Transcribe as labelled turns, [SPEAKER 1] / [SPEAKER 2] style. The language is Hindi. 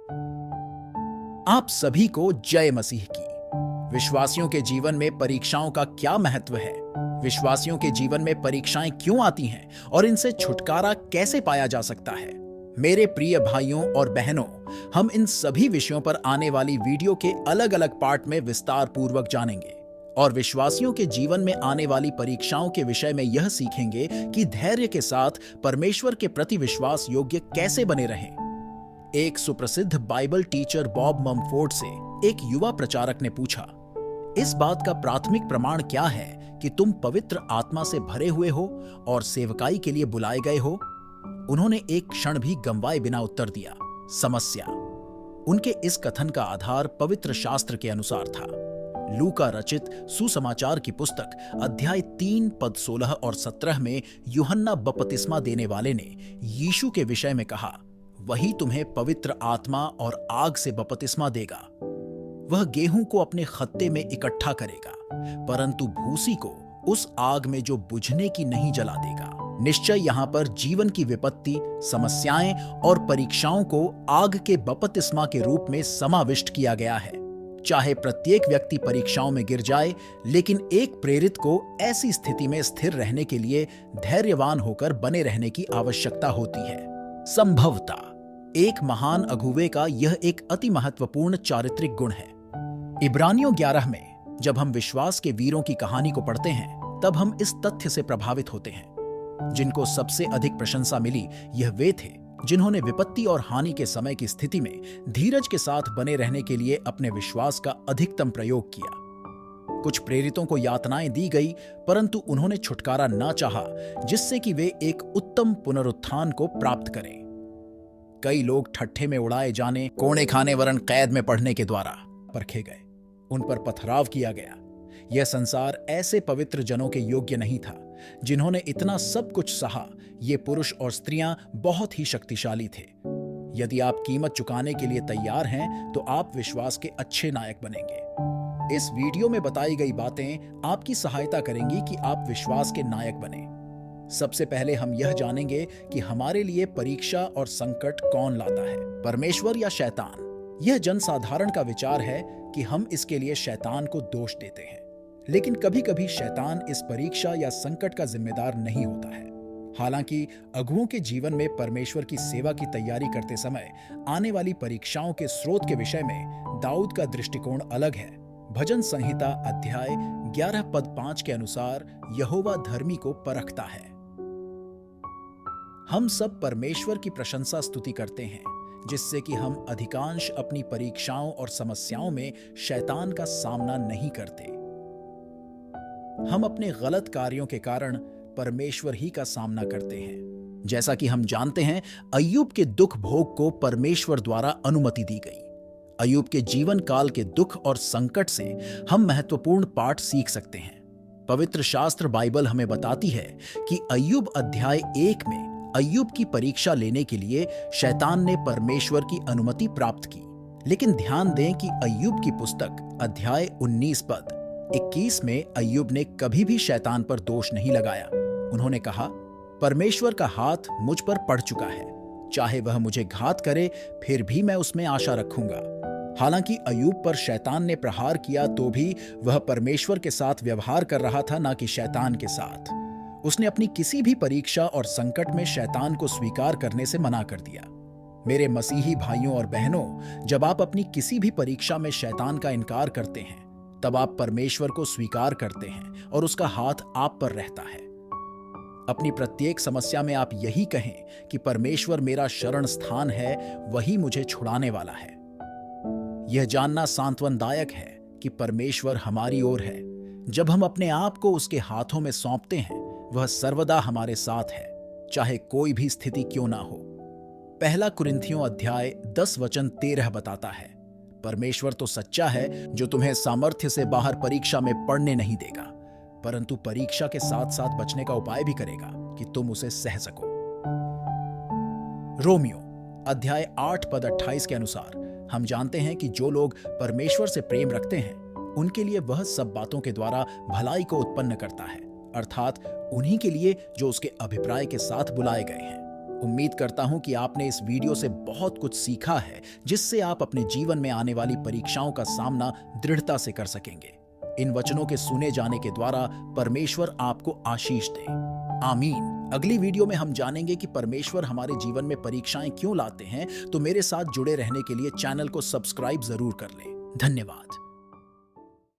[SPEAKER 1] आप सभी को जय मसीह की। विश्वासियों के जीवन में परीक्षाओं का क्या महत्व है, विश्वासियों के जीवन में परीक्षाएं क्यों आती हैं और इनसे छुटकारा कैसे पाया जा सकता है। मेरे प्रिय भाइयों और बहनों, हम इन सभी विषयों पर आने वाली वीडियो के अलग अलग पार्ट में विस्तार पूर्वक जानेंगे और विश्वासियों के जीवन में आने वाली परीक्षाओं के विषय में यह सीखेंगे कि धैर्य के साथ परमेश्वर के प्रति विश्वास योग्य कैसे बने रहें। एक सुप्रसिद्ध बाइबल टीचर बॉब ममफोर्ड से एक युवा प्रचारक ने पूछा, इस बात का प्राथमिक प्रमाण क्या है कि तुम पवित्र आत्मा से भरे हुए हो और सेवकाई के लिए बुलाए गए हो? उन्होंने एक क्षण भी गंवाए बिना उत्तर दिया, समस्या। उनके इस कथन का आधार पवित्र शास्त्र के अनुसार था। लूका रचित सुसमाचार की पुस्तक अध्याय 3 पद 16 और 17 में यूहन्ना बपतिस्मा देने वाले ने यीशु के विषय में कहा, वही तुम्हें पवित्र आत्मा और आग से बपतिस्मा देगा। वह गेहूं को अपने खत्ते में इकट्ठा करेगा, परंतु भूसी को उस आग में जो बुझने की नहीं जला देगा। निश्चय यहाँ पर जीवन की विपत्ति, समस्याएं और परीक्षाओं को आग के बपतिस्मा के रूप में समाविष्ट किया गया है। चाहे प्रत्येक व्यक्ति परीक्षाओं में गिर जाए, लेकिन एक प्रेरित को ऐसी स्थिति में स्थिर रहने के लिए धैर्यवान होकर बने रहने की आवश्यकता होती है। संभवतः एक महान अगुवे का यह एक अति महत्वपूर्ण चारित्रिक गुण है। इब्रानियों 11 में जब हम विश्वास के वीरों की कहानी को पढ़ते हैं, तब हम इस तथ्य से प्रभावित होते हैं, जिनको सबसे अधिक प्रशंसा मिली यह वे थे जिन्होंने विपत्ति और हानि के समय की स्थिति में धीरज के साथ बने रहने के लिए अपने विश्वास का अधिकतम प्रयोग किया। कुछ प्रेरितों को यातनाएं दी गई, परंतु उन्होंने छुटकारा न चाहा, जिससे कि वे एक उत्तम पुनरुत्थान को प्राप्त करें। कई लोग ठट्ठे में उड़ाए जाने, कोड़े खाने वरन कैद में पढ़ने के द्वारा परखे गए, उन पर पथराव किया गया। यह संसार ऐसे पवित्र जनों के योग्य नहीं था जिन्होंने इतना सब कुछ सहा। ये पुरुष और स्त्रियां बहुत ही शक्तिशाली थे। यदि आप कीमत चुकाने के लिए तैयार हैं, तो आप विश्वास के अच्छे नायक बनेंगे। इस वीडियो में बताई गई बातें आपकी सहायता करेंगी कि आप विश्वास के नायक बने। सबसे पहले हम यह जानेंगे कि हमारे लिए परीक्षा और संकट कौन लाता है, परमेश्वर या शैतान। यह जनसाधारण का विचार है कि हम इसके लिए शैतान को दोष देते हैं, लेकिन कभी कभी शैतान इस परीक्षा या संकट का जिम्मेदार नहीं होता है। हालांकि अगुओं के जीवन में परमेश्वर की सेवा की तैयारी करते समय आने वाली परीक्षाओं के स्रोत के विषय में दाऊद का दृष्टिकोण अलग है। भजन संहिता अध्याय 11 पद 5 के अनुसार यहोवा धर्मी को परखता है। हम सब परमेश्वर की प्रशंसा स्तुति करते हैं, जिससे कि हम अधिकांश अपनी परीक्षाओं और समस्याओं में शैतान का सामना नहीं करते। हम अपने गलत कार्यों के कारण परमेश्वर ही का सामना करते हैं। जैसा कि हम जानते हैं, अय्यूब के दुख भोग को परमेश्वर द्वारा अनुमति दी गई। अय्यूब के जीवन काल के दुख और संकट से हम महत्वपूर्ण पाठ सीख सकते हैं। पवित्र शास्त्र बाइबल हमें बताती है कि अय्यूब अध्याय 1 में अय्यूब की परीक्षा लेने के लिए शैतान ने परमेश्वर की अनुमति प्राप्त की। लेकिन ध्यान दें कि अय्यूब की पुस्तक अध्याय 19 पद 21 में अय्यूब ने कभी भी शैतान पर दोष नहीं लगाया। उन्होंने कहा, परमेश्वर का हाथ मुझ पर पड़ चुका है, चाहे वह मुझे घात करे, फिर भी मैं उसमें आशा रखूंगा। हालांकि अय्यूब पर शैतान ने प्रहार किया, तो भी वह परमेश्वर के साथ व्यवहार कर रहा था, ना कि शैतान के साथ। उसने अपनी किसी भी परीक्षा और संकट में शैतान को स्वीकार करने से मना कर दिया। मेरे मसीही भाइयों और बहनों, जब आप अपनी किसी भी परीक्षा में शैतान का इनकार करते हैं, तब आप परमेश्वर को स्वीकार करते हैं और उसका हाथ आप पर रहता है। अपनी प्रत्येक समस्या में आप यही कहें कि परमेश्वर मेरा शरण स्थान है, वही मुझे छुड़ाने वाला है। यह जानना सांत्वनदायक है कि परमेश्वर हमारी ओर है। जब हम अपने आप को उसके हाथों में सौंपते हैं, वह सर्वदा हमारे साथ है, चाहे कोई भी स्थिति क्यों ना हो। पहला कुरिन्थियों अध्याय 10 वचन 13 बताता है, परमेश्वर तो सच्चा है, जो तुम्हें सामर्थ्य से बाहर परीक्षा में पड़ने नहीं देगा, परंतु परीक्षा के साथ साथ बचने का उपाय भी करेगा कि तुम उसे सह सको। रोमियो अध्याय 8 पद 28 के अनुसार हम जानते हैं कि जो लोग परमेश्वर से प्रेम रखते हैं, उनके लिए वह सब बातों के द्वारा भलाई को उत्पन्न करता है, अर्थात उन्हीं के लिए जो उसके अभिप्राय के साथ बुलाए गए हैं। उम्मीद करता हूं कि आपने इस वीडियो से बहुत कुछ सीखा है, जिससे आप अपने जीवन में आने वाली परीक्षाओं का सामना दृढ़ता से कर सकेंगे। इन वचनों के सुने जाने के द्वारा परमेश्वर आपको आशीष दे। आमीन। अगली वीडियो में हम जानेंगे कि परमेश्वर हमारे जीवन में परीक्षाएं क्यों लाते हैं। तो मेरे साथ जुड़े रहने के लिए चैनल को सब्सक्राइब जरूर कर लें। धन्यवाद।